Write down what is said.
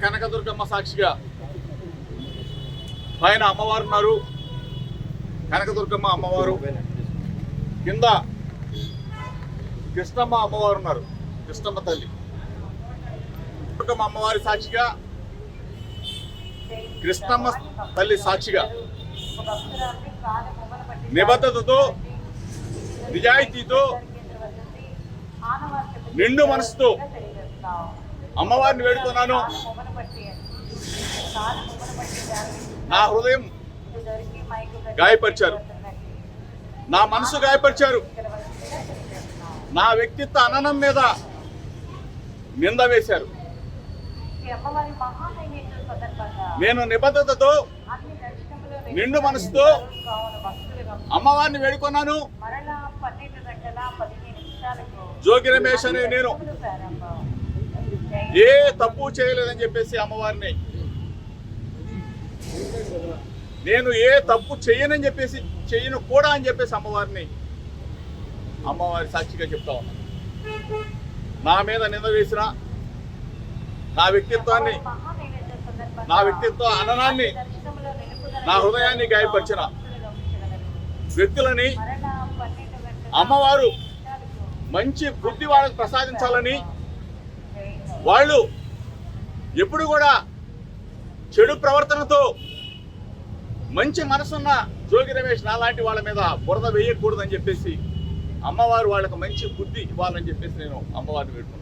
కనకదుర్గమ్మ సాక్షిగా పైన అమ్మవారు ఉన్నారు, కనకదుర్గమ్మ అమ్మవారు, కింద కృష్ణమ్మ అమ్మవారు ఉన్నారు, కృష్ణమ్మ తల్లి. దుర్గమ్మ అమ్మవారి సాక్షిగా, కృష్ణమ్మ తల్లి సాక్షిగా నిబద్ధతతో, నిజాయితీతో, నిండు మనసుతో అమ్మవారిని వేడుతున్నాను. నా హృదయం గాయపరిచారు, నా మనసు గాయపరిచారు, నా వ్యక్తిత్వ అననం మీద నింద వేశారు. నేను నిబద్ధతతో, నిండు మనసుతో అమ్మవారిని వేడుకున్నాను. జోగి రమేష్ అనే నేను ఏ తప్పు చేయలేదని చెప్పేసి అమ్మవారిని, నేను ఏ తప్పు చేయనని చెప్పేసి, చేయను కూడా అని చెప్పేసి అమ్మవారి సాక్షిగా చెప్తా ఉన్నా. నా మీద నింద వేసిన, నా వ్యక్తిత్వ అననాన్ని, నా హృదయాన్ని గాయపరిచిన వ్యక్తులని అమ్మవారు మంచి బుద్ధి వాళ్ళకు ప్రసాదించాలని, వాళ్ళు ఎప్పుడు కూడా చెడు ప్రవర్తనతో మంచి మనసున్న జోగి రమేష్ నాలాంటి వాళ్ళ మీద బురద వేయకూడదని చెప్పేసి అమ్మవారు వాళ్ళకు మంచి బుద్ధి ఇవ్వాలని చెప్పేసి నేను అమ్మవారిని పెట్టుకున్నాను.